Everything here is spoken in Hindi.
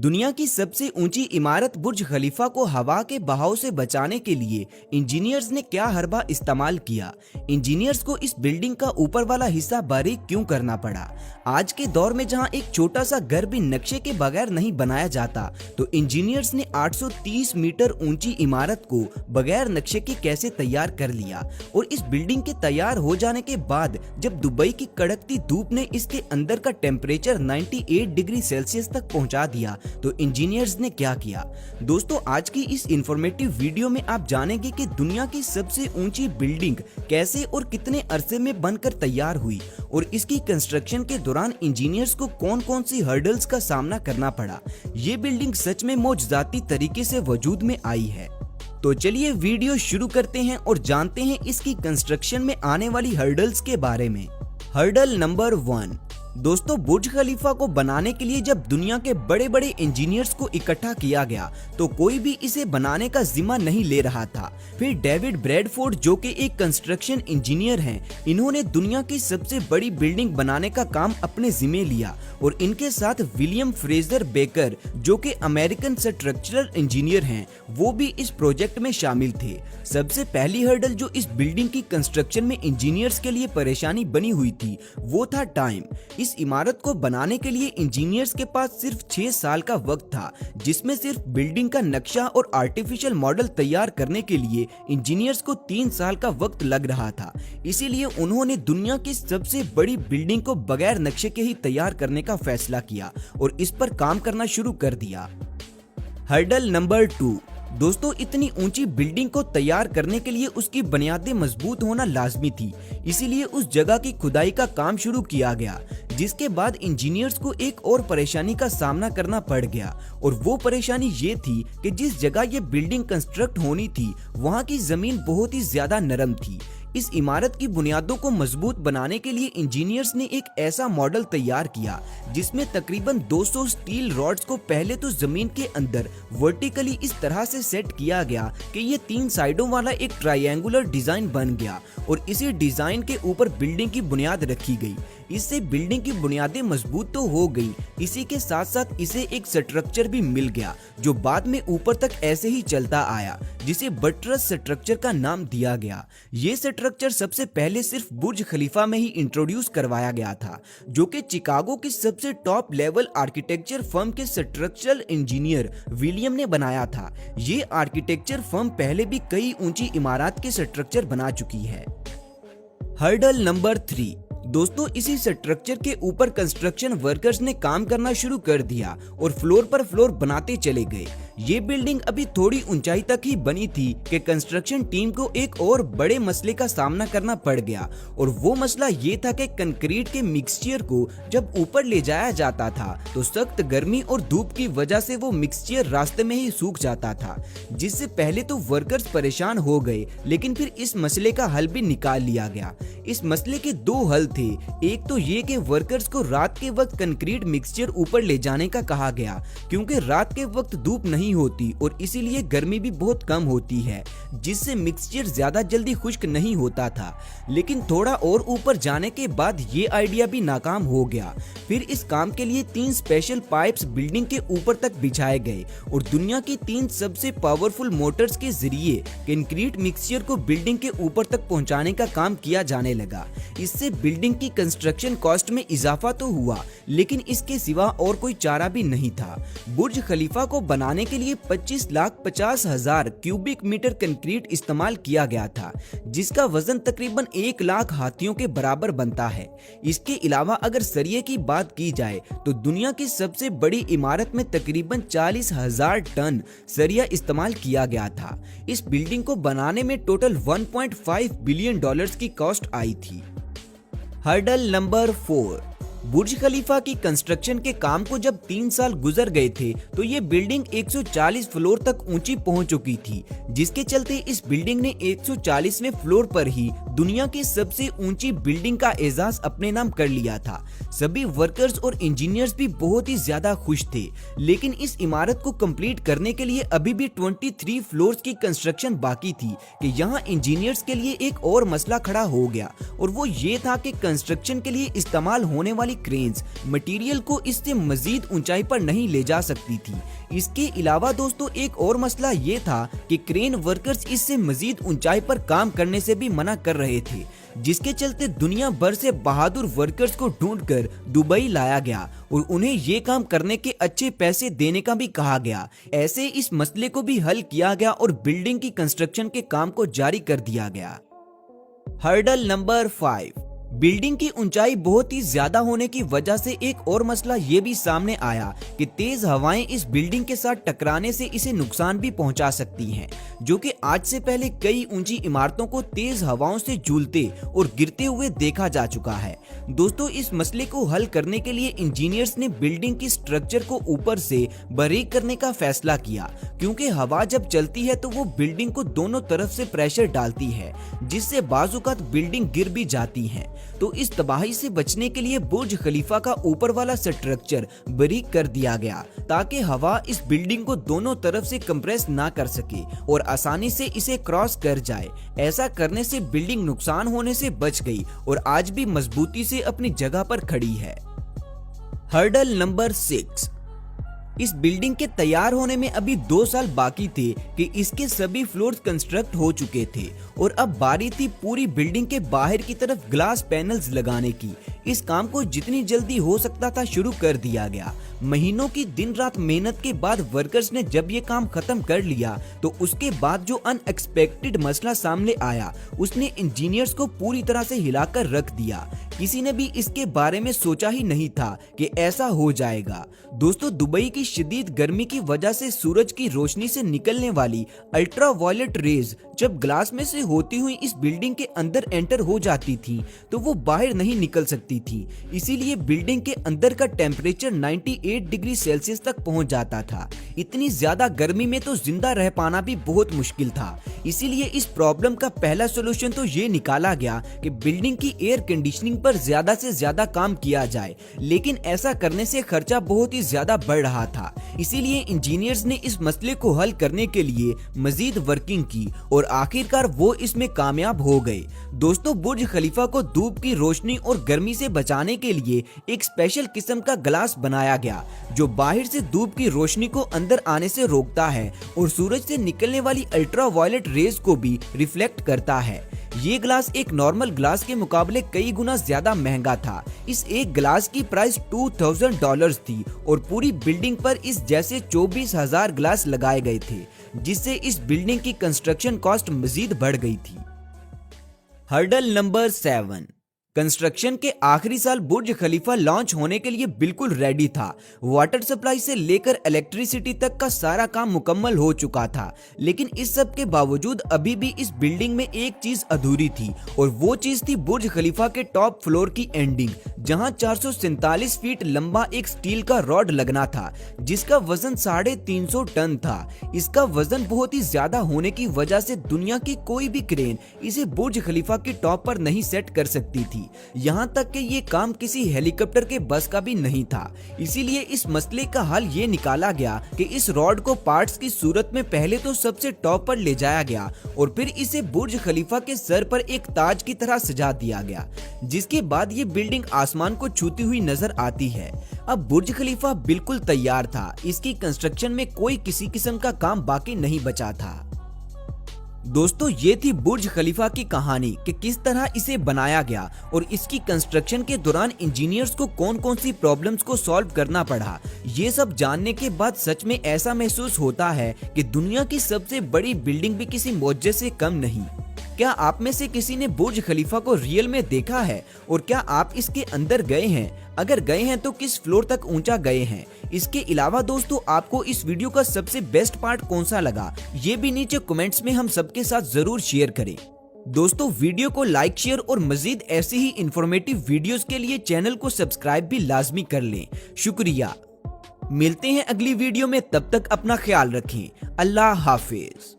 दुनिया की सबसे ऊंची इमारत बुर्ज खलीफा को हवा के बहाव से बचाने के लिए इंजीनियर्स ने क्या हरबा इस्तेमाल किया। इंजीनियर्स को इस बिल्डिंग का ऊपर वाला हिस्सा बारीक क्यों करना पड़ा। आज के दौर में जहां एक छोटा सा घर भी नक्शे के बगैर नहीं बनाया जाता, तो इंजीनियर्स ने 830 मीटर ऊंची इमारत को बगैर नक्शे के कैसे तैयार कर लिया। और इस बिल्डिंग के तैयार हो जाने के बाद जब दुबई की कड़कती धूप ने इसके अंदर का टेम्परेचर 98 डिग्री सेल्सियस तक पहुंचा दिया, तो इंजीनियर्स ने क्या किया। दोस्तों, आज की इस इंफॉर्मेटिव वीडियो में आप जानेंगे कि दुनिया की सबसे ऊंची बिल्डिंग कैसे और कितने अरसे में बनकर तैयार हुई और इसकी कंस्ट्रक्शन के दौरान इंजीनियर्स को कौन कौन सी हर्डल्स का सामना करना पड़ा। ये बिल्डिंग सच में मौजूदाती तरीके से वजूद में आई है। तो चलिए वीडियो शुरू करते हैं और जानते हैं इसकी कंस्ट्रक्शन में आने वाली हर्डल्स के बारे में। Hurdle number 1। दोस्तों, बुर्ज खलीफा को बनाने के लिए जब दुनिया के बड़े बड़े इंजीनियर्स को इकट्ठा किया गया, तो कोई भी इसे बनाने का जिम्मा नहीं ले रहा था। फिर डेविड ब्रैडफोर्ड, जो कि एक कंस्ट्रक्शन इंजीनियर हैं, इन्होंने दुनिया की सबसे बड़ी बिल्डिंग बनाने का काम अपने जिम्मे लिया और इनके साथ विलियम फ्रेजर बेकर, जो कि अमेरिकन स्ट्रक्चरल इंजीनियर हैं, वो भी इस प्रोजेक्ट में शामिल थे। सबसे पहली हर्डल जो इस बिल्डिंग की कंस्ट्रक्शन में इंजीनियर्स के लिए परेशानी बनी हुई थी, वो था टाइम। इस इमारत को बनाने के लिए इंजीनियर्स के पास सिर्फ 6 साल का वक्त था, जिसमें सिर्फ बिल्डिंग का नक्शा और आर्टिफिशियल मॉडल तैयार करने के लिए इंजीनियर्स को 3 साल का वक्त लग रहा था। इसीलिए उन्होंने दुनिया की सबसे बड़ी बिल्डिंग को बगैर नक्शे के ही तैयार करने का फैसला किया और इस पर काम करना शुरू कर दिया। Hurdle number 2। दोस्तों, इतनी ऊंची बिल्डिंग को तैयार करने के लिए उसकी बुनियादें मजबूत होना लाजमी थी। इसीलिए उस जगह की खुदाई का काम शुरू किया गया, जिसके बाद इंजीनियर्स को एक और परेशानी का सामना करना पड़ गया। और वो परेशानी ये थी कि जिस जगह ये बिल्डिंग कंस्ट्रक्ट होनी थी, वहाँ की जमीन बहुत ही ज्यादा नरम थी। इस इमारत की बुनियादों को मजबूत बनाने के लिए इंजीनियर्स ने एक ऐसा मॉडल तैयार किया जिसमें तकरीबन 200 स्टील रॉड्स को पहले तो जमीन के अंदर वर्टिकली इस तरह से सेट किया गया कि ये 3 साइडों वाला एक ट्रायंगुलर डिजाइन बन गया और इसी डिजाइन के ऊपर बिल्डिंग की बुनियाद रखी गई। इससे बिल्डिंग की बुनियादें मजबूत तो हो गई, इसी के साथ साथ इसे एक स्ट्रक्चर भी मिल गया जो बाद में ऊपर तक ऐसे ही चलता आया, जिसे बटरस स्ट्रक्चर का नाम दिया गया। ये स्ट्रक्चर सबसे पहले सिर्फ बुर्ज खलीफा में ही इंट्रोड्यूस करवाया गया था, जो कि चिकागो की सबसे टॉप लेवल आर्किटेक्चर फर्म के स्ट्रक्चरल इंजीनियर विलियम ने बनाया था। ये आर्किटेक्चर फर्म पहले भी कई ऊंची इमारत के स्ट्रक्चर बना चुकी है। Hurdle number 3। दोस्तों, इसी स्ट्रक्चर के ऊपर कंस्ट्रक्शन वर्कर्स ने काम करना शुरू कर दिया और फ्लोर पर फ्लोर बनाते चले गए। ये बिल्डिंग अभी थोड़ी ऊंचाई तक ही बनी थी कि कंस्ट्रक्शन टीम को एक और बड़े मसले का सामना करना पड़ गया, और वो मसला ये था कि कंक्रीट के मिक्सचर को जब ऊपर ले जाया जाता था तो सख्त गर्मी और धूप की वजह से वो मिक्सचर रास्ते में ही सूख जाता था, जिससे पहले तो वर्कर्स परेशान हो गए, लेकिन फिर इस मसले का हल भी निकाल लिया गया। इस मसले के 2 हल थे। एक तो ये कि वर्कर्स को रात के वक्त कंक्रीट मिक्सचर ऊपर ले जाने का कहा गया, क्योंकि रात के वक्त धूप नहीं होती और इसीलिए गर्मी भी बहुत कम होती है, जिससे मिक्सचर ज्यादा जल्दी खुश्क नहीं होता था। लेकिन थोड़ा और ऊपर जाने के बाद ये आइडिया भी नाकाम हो गया। फिर इस काम के लिए 3 स्पेशल पाइप्स बिल्डिंग के ऊपर तक बिछाए गए और दुनिया की 3 सबसे पावरफुल मोटर्स के जरिए कंक्रीट मिक्सचर को बिल्डिंग के ऊपर तक पहुंचाने का काम किया जाने लगा। इससे बिल्डिंग की कंस्ट्रक्शन कॉस्ट में इजाफा तो हुआ, लेकिन इसके सिवा और कोई चारा भी नहीं था। बुर्ज खलीफा को बनाने के लिए 25,50,000 क्यूबिक मीटर कंक्रीट इस्तेमाल किया गया था, जिसका वजन तकरीबन 1 लाख हाथियों के बराबर बनता है। इसके अलावा अगर सरिये की बात की जाए तो दुनिया की सबसे बड़ी इमारत में तकरीबन 40,000 टन सरिया इस्तेमाल किया गया था। इस बिल्डिंग को बनाने में टोटल $1.5 बिलियन की कॉस्ट आई थी। Hurdle number 4। बुर्ज खलीफा की कंस्ट्रक्शन के काम को जब 3 साल गुजर गए थे, तो ये बिल्डिंग 140 फ्लोर तक ऊंची पहुंच चुकी थी, जिसके चलते इस बिल्डिंग ने 140वें फ्लोर पर ही दुनिया की सबसे ऊंची बिल्डिंग का एजाज अपने नाम कर लिया था। सभी वर्कर्स और इंजीनियर्स भी बहुत ही ज्यादा खुश थे, लेकिन इस इमारत को कंप्लीट करने के लिए अभी भी 23 फ्लोर्स की कंस्ट्रक्शन बाकी थी कि यहाँ इंजीनियर्स के लिए एक और मसला खड़ा हो गया, और वो ये था कि कंस्ट्रक्शन के लिए इस्तेमाल होने वाली वाली क्रेन्स मटेरियल को इससे मजीद ऊंचाई पर नहीं ले जा सकती थी। इसके अलावा दोस्तों एक और मसला ये था कि क्रेन वर्कर्स इससे मजीद ऊंचाई पर काम करने से भी मना कर रहे थे, जिसके चलते दुनिया भर से बहादुर वर्कर्स को ढूंढकर दुबई लाया गया और उन्हें ये काम करने के अच्छे पैसे देने का भी कहा गया। ऐसे इस मसले को भी हल किया गया और बिल्डिंग की कंस्ट्रक्शन के काम को जारी कर दिया गया। हर्डल नंबर 5, बिल्डिंग की ऊंचाई बहुत ही ज्यादा होने की वजह से एक और मसला ये भी सामने आया कि तेज हवाएं इस बिल्डिंग के साथ टकराने से इसे नुकसान भी पहुंचा सकती हैं, जो कि आज से पहले कई ऊंची इमारतों को तेज हवाओं से झूलते और गिरते हुए देखा जा चुका है। दोस्तों इस मसले को हल करने के लिए इंजीनियर्स ने बिल्डिंग की स्ट्रक्चर को ऊपर से बारीक करने का फैसला किया, क्योंकि हवा जब चलती है तो वो बिल्डिंग को दोनों तरफ से प्रेशर डालती है, जिससे बाजुकात बिल्डिंग गिर भी जाती है। तो इस तबाही से बचने के लिए बुर्ज खलीफा का ऊपर वाला स्ट्रक्चर बारीक कर दिया गया, ताकि हवा इस बिल्डिंग को दोनों तरफ से कंप्रेस ना कर सके और आसानी से इसे क्रॉस कर जाए। ऐसा करने से बिल्डिंग नुकसान होने से बच गई और आज भी मजबूती से अपनी जगह पर खड़ी है। हर्डल नंबर 6, इस बिल्डिंग के तैयार होने में अभी 2 साल बाकी थे कि इसके सभी फ्लोर्स कंस्ट्रक्ट हो चुके थे और अब बारी थी पूरी बिल्डिंग के बाहर की तरफ ग्लास पैनल्स लगाने की। इस काम को जितनी जल्दी हो सकता था शुरू कर दिया गया। महीनों की दिन रात मेहनत के बाद वर्कर्स ने जब ये काम खत्म कर लिया तो उसके बाद जो अनएक्सपेक्टेड मसला सामने आया उसने इंजीनियर्स को पूरी तरह से हिलाकर रख दिया। किसी ने भी इसके बारे में सोचा ही नहीं था कि ऐसा हो जाएगा। दोस्तों दुबई की शदीद गर्मी की वजह से सूरज की रोशनी से निकलने वाली अल्ट्रावायलेट रेज जब ग्लास में से होती हुई इस बिल्डिंग के अंदर एंटर हो जाती थी तो वो बाहर नहीं निकल सकती थी। इसीलिए बिल्डिंग के अंदर का टेम्परेचर 98 डिग्री सेल्सियस तक पहुंच जाता था। इतनी ज्यादा गर्मी में तो जिंदा रह पाना भी बहुत मुश्किल था। इसीलिए इस प्रॉब्लम का पहला सोल्यूशन तो ये निकाला गया कि बिल्डिंग की एयर कंडीशनिंग पर ज्यादा से ज्यादा काम किया जाए, लेकिन ऐसा करने से खर्चा बहुत ही ज्यादा बढ़ रहा था। इसीलिए इंजीनियर्स ने इस मसले को हल करने के लिए मजीद वर्किंग की और आखिरकार वो इसमें कामयाब हो गए। दोस्तों बुर्ज खलीफा को धूप की रोशनी और गर्मी से बचाने के लिए एक स्पेशल किस्म का ग्लास बनाया गया जो बाहर से धूप की रोशनी को अंदर आने से रोकता है और सूरज से निकलने वाली अल्ट्रावायलेट रेज को भी रिफ्लेक्ट करता है। ये ग्लास एक नॉर्मल ग्लास के मुकाबले कई गुना ज्यादा महंगा था। इस एक ग्लास की प्राइस $2000 थी और पूरी बिल्डिंग पर इस जैसे 24,000 ग्लास लगाए गए थे, जिससे इस बिल्डिंग की कंस्ट्रक्शन कॉस्ट मजीद बढ़ गई थी। हर्डल नंबर 7, कंस्ट्रक्शन के आखिरी साल बुर्ज खलीफा लॉन्च होने के लिए बिल्कुल रेडी था। वाटर सप्लाई से लेकर इलेक्ट्रिसिटी तक का सारा काम मुकम्मल हो चुका था, लेकिन इस सब के बावजूद अभी भी इस बिल्डिंग में एक चीज अधूरी थी और वो चीज थी बुर्ज खलीफा के टॉप फ्लोर की एंडिंग, जहां 447 फीट लंबा एक स्टील का रॉड लगना था जिसका वजन 350 टन था। इसका वजन बहुत ही ज्यादा होने की वजह से दुनिया की कोई भी क्रेन इसे बुर्ज खलीफा के टॉप पर नहीं सेट कर सकती थी। यहाँ तक कि ये काम किसी हेलीकॉप्टर के बस का भी नहीं था। इसीलिए इस मसले का हल ये निकाला गया कि इस रॉड को पार्ट्स की सूरत में पहले तो सबसे टॉप पर ले जाया गया और फिर इसे बुर्ज खलीफा के सर पर एक ताज की तरह सजा दिया गया, जिसके बाद ये बिल्डिंग आसमान को छूती हुई नजर आती है। अब बुर्ज खलीफा बिल्कुल तैयार था। इसकी कंस्ट्रक्शन में कोई किसी किस्म का काम बाकी नहीं बचा था। दोस्तों ये थी बुर्ज खलीफा की कहानी कि किस तरह इसे बनाया गया और इसकी कंस्ट्रक्शन के दौरान इंजीनियर्स को कौन कौन सी प्रॉब्लम्स को सॉल्व करना पड़ा। ये सब जानने के बाद सच में ऐसा महसूस होता है कि दुनिया की सबसे बड़ी बिल्डिंग भी किसी मौजे से कम नहीं। क्या आप में से किसी ने बुर्ज खलीफा को रियल में देखा है और क्या आप इसके अंदर गए हैं? अगर गए हैं तो किस फ्लोर तक ऊंचा गए हैं? इसके अलावा दोस्तों आपको इस वीडियो का सबसे बेस्ट पार्ट कौन सा लगा, ये भी नीचे कमेंट्स में हम सबके साथ जरूर शेयर करें। दोस्तों वीडियो को लाइक शेयर और मजीद ऐसी ही इंफॉर्मेटिव वीडियोस के लिए चैनल को सब्सक्राइब भी लाजमी कर लें। शुक्रिया। मिलते हैं अगली वीडियो में, तब तक अपना ख्याल रखें। अल्लाह हाफिज।